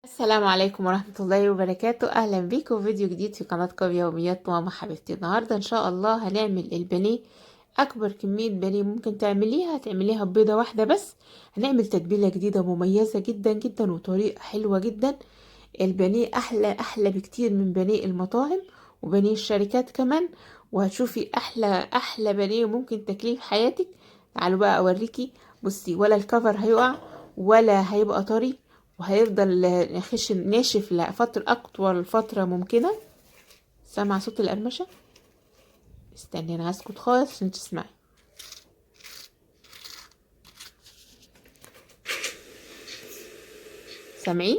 السلام عليكم ورحمة الله وبركاته. أهلا بيكم في فيديو جديد في قناتكم يوميات ماما حبيبتي. النهاردة إن شاء الله هنعمل البانيه. أكبر كمية بانيه ممكن تعمليها ببيضة واحدة بس. هنعمل تتبيلة جديدة مميزة جدا جدا وطريقة حلوة جدا. البانيه أحلى أحلى بكتير من بانيه المطاعم وبانيه الشركات كمان، وهتشوفي أحلى بانيه ممكن تاكليه في حياتك. تعالوا بقى أوريكي. بصي، ولا الكفر هيقع ولا هيبقى طري، وهيفضل خشن ناشف لفترة أطول فترة ممكنة. سامعة صوت القرمشة؟ استني أنا هسكت خالص عشان تسمعي. سامعين؟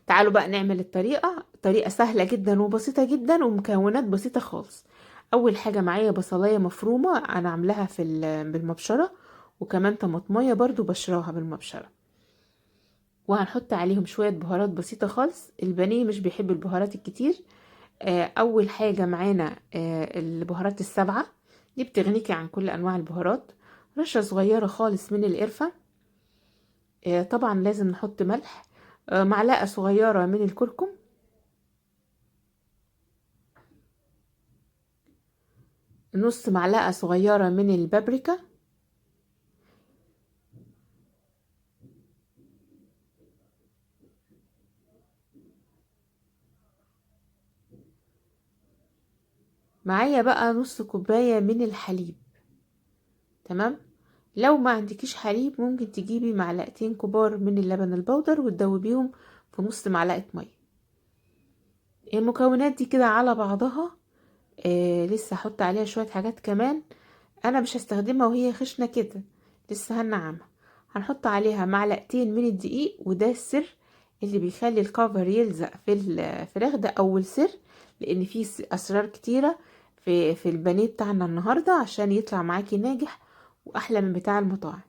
تعالوا بقى نعمل طريقة سهلة جدا وبسيطة جدا ومكونات بسيطة خالص. أول حاجة معايا بصلاية مفرومة أنا عاملاها بالمبشرة، وكمان طماطمية برضو بشراها بالمبشرة، وهنحط عليهم شوية بهارات بسيطة خالص. البانيه مش بيحب البهارات الكتير. اول حاجة معانا البهارات السبعة، دي بتغنيكي عن كل انواع البهارات. رشة صغيرة خالص من القرفة. طبعا لازم نحط ملح. معلقة صغيرة من الكركم. نص معلقة صغيرة من البابريكا. معايا بقى نص كوباية من الحليب. تمام. لو ما عندكيش حليب ممكن تجيبي معلقتين كبار من اللبن البودر وتدوبيهم في نص معلقة مية. المكونات دي كده على بعضها. لسه هحط عليها شوية حاجات كمان. انا مش هستخدمها وهي خشنة كده، لسه هنعمها. هنحط عليها معلقتين من الدقيق، وده السر اللي بيخلي الكفر يلزق في الفراخ. ده اول سر، لان فيه اسرار كتيرة في البانيه بتاعنا النهاردة عشان يطلع معاكي ناجح واحلى من بتاع المطاعم.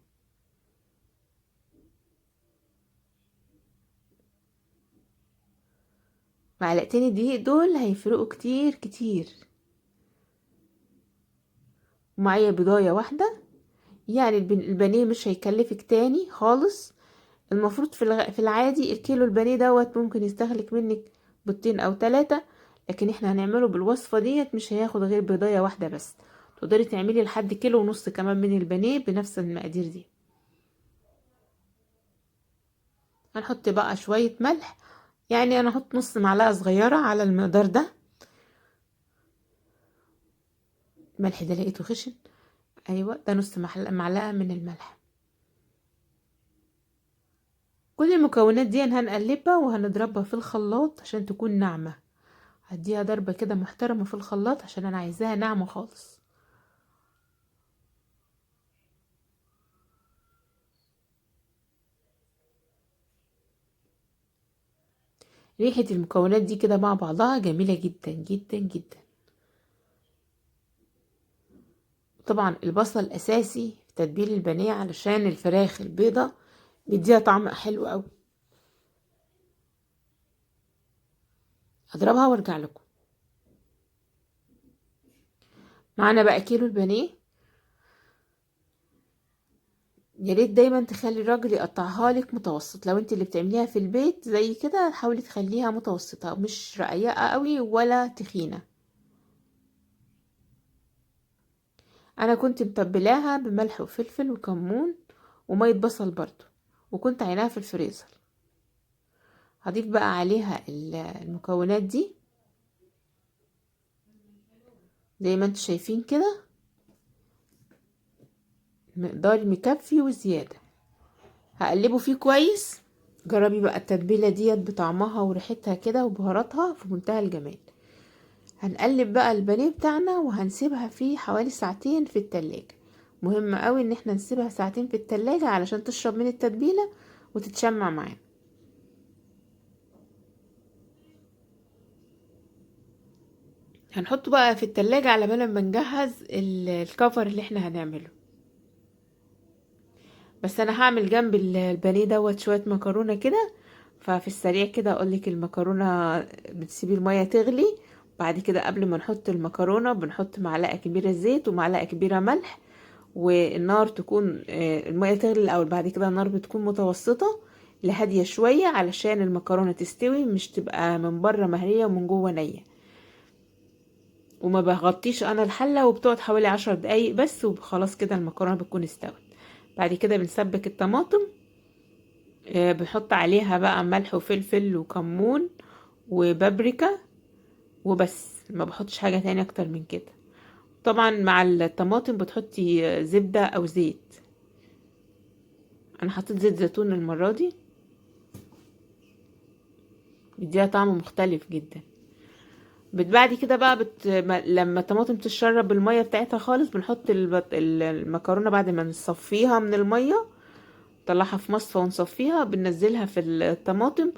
معلقتين الدقيق دول هيفرقوا كتير كتير. ومعايا بيضاية واحدة، يعني البانيه مش هيكلفك تاني خالص. المفروض في العادي الكيلو البانيه دوت ممكن يستهلك منك بيضتين او 3، لكن احنا هنعمله بالوصفة ديت مش هياخد غير بيضاية واحدة بس. تقدري تعملي لحد كيلو ونص كمان من البانيه بنفس المقادير دي. هنحط بقى شوية ملح، يعني انا هحط نص معلقة صغيرة على المقدار ده. الملح ده لقيته خشن. ايوه، ده نص معلقة من الملح. كل المكونات دي هنقلبها وهنضربها في الخلاط عشان تكون ناعمة. هديها ضربة كده محترمة في الخلاط عشان انا عايزاها ناعمة خالص. ريحة المكونات دي كده مع بعضها جميلة جدا جدا جدا. طبعا البصل اساسي في تتبيل البانيه علشان الفراخ البيضة بيديها طعم حلو قوي. هضربها وارجع لكم. معانا بقى كيلو البانيه. يا ريت دايما تخلي الراجل يقطعها لك متوسط. لو انت اللي بتعمليها في البيت زي كده حاولي تخليها متوسطة، مش رقيقة قوي ولا تخينة. انا كنت متبلاها بملح وفلفل وكمون ومية بصل برضو، وكنت عيناها في الفريزر. هضيف بقى عليها المكونات دي زي ما انتوا شايفين كده، مقدار مكفي وزيادة. هقلبه فيه كويس. جربي بقى التتبيلة ديت بطعمها وريحتها كده وبهاراتها في منتهى الجمال. هنقلب بقى البانيه بتاعنا وهنسيبها فيه حوالي ساعتين في التلاجة. مهم قوي ان احنا نسيبها ساعتين في التلاجة علشان تشرب من التتبيلة وتتشمع معانا. هنحطه بقى في التلاجة على بال ما نجهز الكفر اللي احنا هنعمله. بس انا هعمل جنب البانيه دوت شويه مكرونه كده. ففي السريع كده اقولك المكرونه بتسيبي الميه تغلي. بعد كده قبل ما نحط المكرونه بنحط معلقه كبيره زيت ومعلقه كبيره ملح، والنار تكون الميه تغلي الاول، بعد كده النار بتكون متوسطه. لهادية شوية علشان المكرونة تستوي، مش تبقى من بره مهرية ومن جوه نية. وما بغطيش انا الحلة، وبتقعد حوالي 10 دقايق بس، وخلاص كده المكرونة بتكون استوت. بعد كده بنسبك الطماطم، بنحط عليها بقى ملح وفلفل وكمون وبابريكا وبس، ما بحطش حاجة تاني اكتر من كده. طبعا مع الطماطم بتحطي زبدة او زيت. انا حطيت زيت زيتون المرة دي، بيديها طعم مختلف جدا. بعد كده بقى لما الطماطم تشرب المية بتاعتها خالص، بنحط المكرونة بعد ما نصفيها من المية، نطلعها في مصفى ونصفيها، بننزلها في الطماطم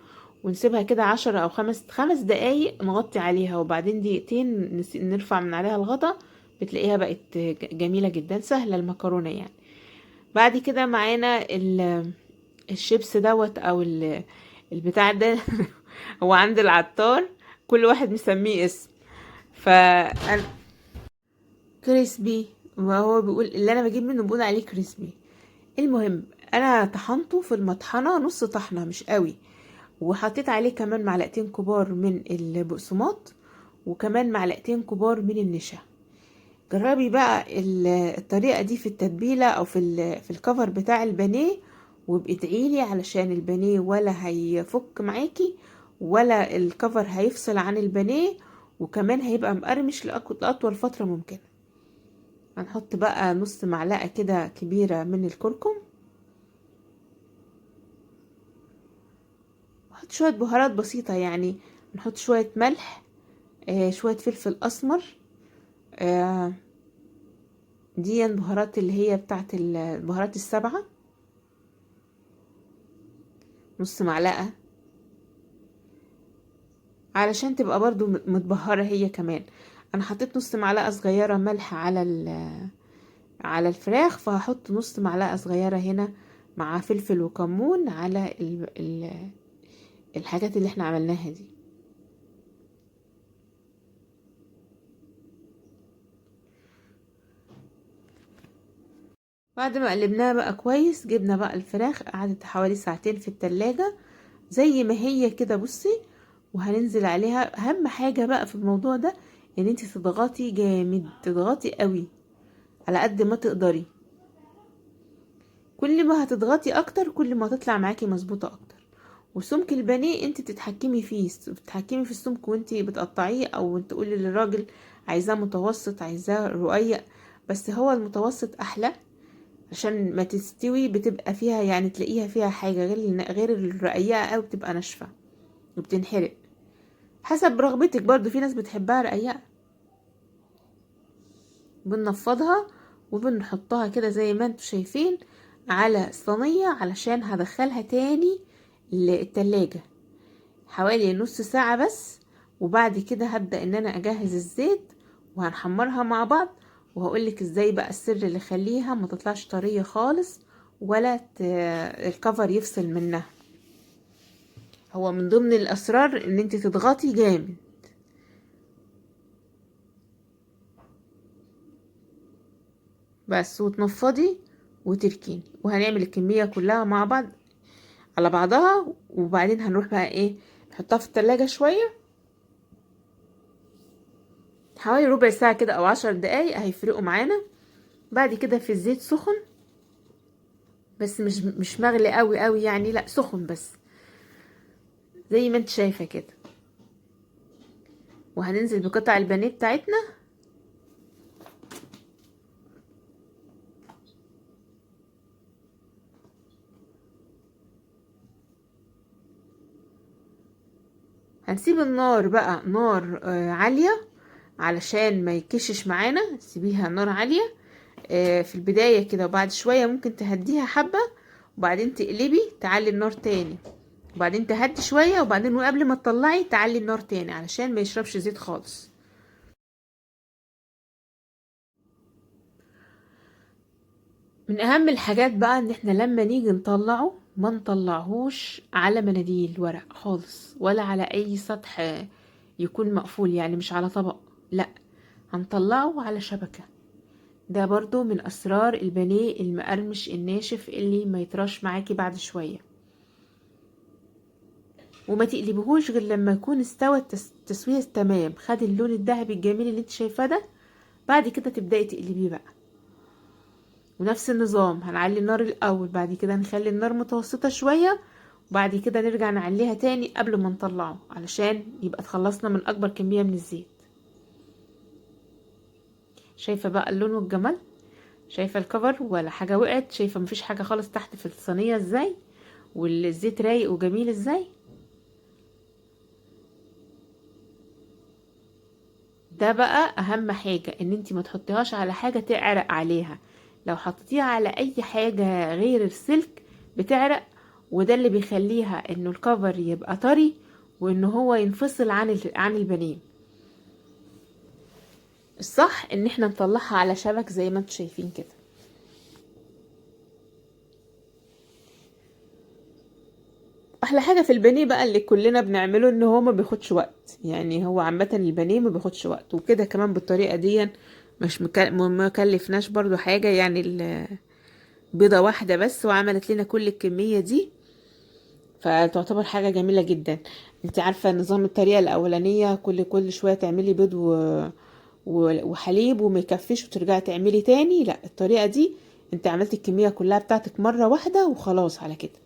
ونسيبها كده 10 او 5 دقايق، نغطي عليها، وبعدين دقيقتين نرفع من عليها الغطا. بتلاقيها بقت جميلة جدا، سهلة المكرونة يعني. بعد كده معانا الشيبس دوت او البتاع ده هو عند العطار كل واحد مسميه اسم. فأنا كريسبي، وهو بيقول اللي انا بجيب منه بقول عليه كريسبي. المهم، انا طحنته في المطحنة نص طحنة مش قوي، وحطيت عليه كمان معلقتين كبار من البقسماط، وكمان معلقتين كبار من النشا. جربي بقى الطريقة دي في التتبيلة او في الكفر بتاع البانيه، وبادعيلي علشان البانيه ولا هيفك معاكي، ولا الكفر هيفصل عن البانيه، وكمان هيبقى مقرمش لأطول فترة ممكنة. هنحط بقى نص معلقة كده كبيرة من الكركم، نحط شوية بهارات بسيطة يعني، نحط شوية ملح، شوية فلفل أسمر، آه دي البهارات اللي هي بتاعت البهارات السبعة، نص معلقة علشان تبقى برضو متبهرة هي كمان. أنا حطيت نص معلقة صغيرة ملح على الفراخ، فهحط نص معلقة صغيرة هنا مع فلفل وكمون على الحاجات اللي احنا عملناها دي. بعد ما قلبناها بقى كويس، جبنا بقى الفراخ، قعدت حوالي ساعتين في التلاجة زي ما هي كده بصي، وهننزل عليها. اهم حاجة بقى في الموضوع ده ان انت تضغطي جامد، تضغطي قوي على قد ما تقدري. كل ما هتضغطي اكتر كل ما هتطلع معاكي مظبوطة اكتر. وسمك البانيه انت تتحكمي فيه، تتحكمي في السمك وانت بتقطعيه، او تقولي للراجل عايزاه متوسط، عايزاه رقيق. بس هو المتوسط احلى، عشان ما تستوي بتبقى فيها يعني تلاقيها فيها حاجة غير الرقيقة، او بتبقى ناشفة وبتنحرق. حسب رغبتك برضو، في ناس بتحبها رقيقة. بنفضها وبنحطها كده زي ما انتوا شايفين على صينية، علشان هدخلها تاني التلاجة حوالي نص ساعة بس. وبعد كده هبدأ ان انا اجهز الزيت، وهنحمرها مع بعض، وهقولك ازاي بقى السر اللي يخليها ما تطلعش طرية خالص، ولا الكفر يفصل منها. هو من ضمن الاسرار ان انت تضغطي جامد بس، وتنفضي وتركيني، وهنعمل الكمية كلها مع بعض على بعضها. وبعدين هنروح بقى ايه، نحطها في التلاجة شوية حوالي ربع ساعة كده او 10 دقايق، هيفرقوا معانا. بعد كده في الزيت سخن، بس مش مغلي قوي قوي يعني، لا سخن بس زي ما انت شايفة كده. وهننزل بقطع البانيه بتاعتنا، هنسيب النار بقى نار عالية علشان ما يكشش معانا. سيبيها نار عالية في البداية كده، وبعد شوية ممكن تهديها حبة، وبعدين تقلبي تعلي النار تاني، وبعدين تهدي شوية، وبعدين وقبل ما تطلعي تعلي النار تاني علشان ما يشربش زيت خالص. من اهم الحاجات بقى ان احنا لما نيجي نطلعه ما نطلعهوش على مناديل ورق خالص، ولا على اي سطح يكون مقفول، يعني مش على طبق، لا، هنطلعه على شبكة. ده برضو من اسرار البانيه المقرمش الناشف اللي ما يطرش معاكي بعد شوية. وما تقلبهوش غير لما يكون استوى التسوية تمام، خد اللون الذهبي الجميل اللي انت شايفاه ده. بعد كده تبدأي تقلبيه بقى، ونفس النظام هنعلي النار الاول، بعد كده نخلي النار متوسطة شوية، وبعد كده نرجع نعليها تاني قبل ما نطلعه علشان يبقى اتخلصنا من اكبر كمية من الزيت. شايفة بقى اللون والجمال؟ شايفة الكفر ولا حاجة وقعت؟ شايفة مفيش حاجة خالص تحت في الصينية ازاي؟ والزيت رايق وجميل ازاي؟ ده بقى اهم حاجة، ان انتي ما تحطيهاش على حاجة تعرق عليها. لو حطيتيها على اي حاجة غير السلك بتعرق، وده اللي بيخليها انه الكفر يبقى طري، وان هو ينفصل عن البانيه. الصح ان احنا نطلعها على شبك زي ما انتوا شايفين كده. احلى حاجه في البانيه بقى اللي كلنا بنعمله ان هو ما بياخدش وقت، يعني هو عامه البانيه ما بياخدش وقت، وكده كمان بالطريقه دي مش ما كلفناش برضو حاجه، يعني بيضه واحده بس وعملت لنا كل الكميه دي، فتعتبر حاجه جميله جدا. انت عارفه نظام الطريقه الاولانيه كل شويه تعملي بيض وحليب وما يكفيش وترجعي تعملي تاني، لا الطريقه دي انت عملتي الكميه كلها بتاعتك مره واحده وخلاص على كده،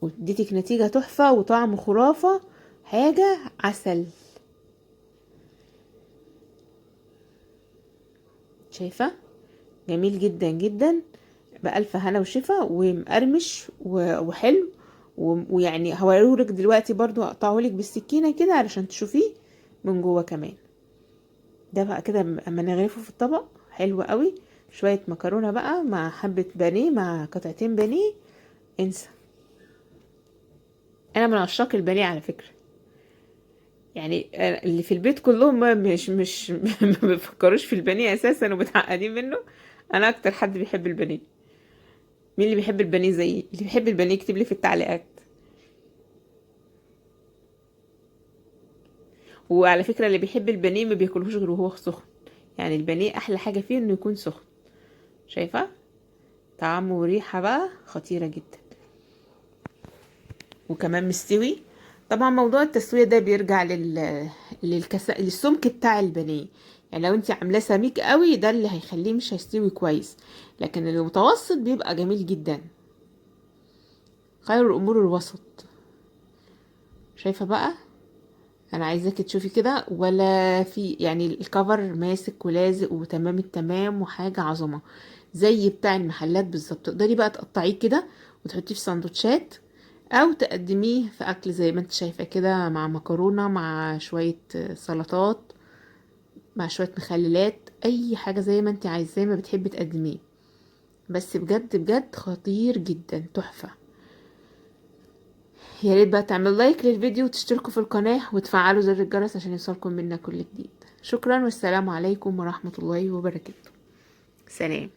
واديتك نتيجة تحفة وطعم خرافة، حاجة عسل. شايفة؟ جميل جدا جدا، بألف هنا وشفا ومقرمش وحلو. ويعني هوريهولك دلوقتي برضو، اقطعهولك بالسكينة كده علشان تشوفيه من جوه كمان. ده بقى كده اما نغرفه في الطبق حلو قوي، شوية مكرونة بقى مع حبة بانيه مع قطعتين بانيه، انسى. انا من عشاق البانيه على فكرة، يعني اللي في البيت كلهم مش ما بيفكروش في البانيه اساسا ومتعقدين منه. انا اكتر حد بيحب البانيه. مين اللي بيحب البانيه زيي؟ اللي بيحب البانيه يكتب لي في التعليقات. وعلى فكره اللي بيحب البانيه ما بياكلهوش غير وهو سخن، يعني البانيه احلى حاجه فيه انه يكون سخن. شايفه طعمه وريحه بقى خطيره جدا، وكمان مستوي. طبعا موضوع التسوية ده بيرجع للسمك بتاع البانيه، يعني لو انت عاملاه سميك قوي ده اللي هيخليه مش هيستوي كويس، لكن المتوسط بيبقى جميل جدا. خير الامور الوسط. شايفة بقى؟ انا عايزاكي تشوفي كده، ولا في يعني الكفر ماسك ولازق وتمام التمام وحاجة عظمة زي بتاع المحلات بالظبط. تقدري بقى تقطعيه كده وتحطيه في سندوتشات، او تقدميه في اكل زي ما انت شايفه كده، مع مكرونه مع شويه سلطات مع شويه مخللات، اي حاجه زي ما انت عايزه زي ما بتحبي تقدميه. بس بجد بجد خطير جدا تحفه. يا ريت بقى تعملوا لايك للفيديو وتشتركوا في القناه وتفعلوا زر الجرس عشان يوصلكم منا كل جديد. شكرا والسلام عليكم ورحمه الله وبركاته. سلام.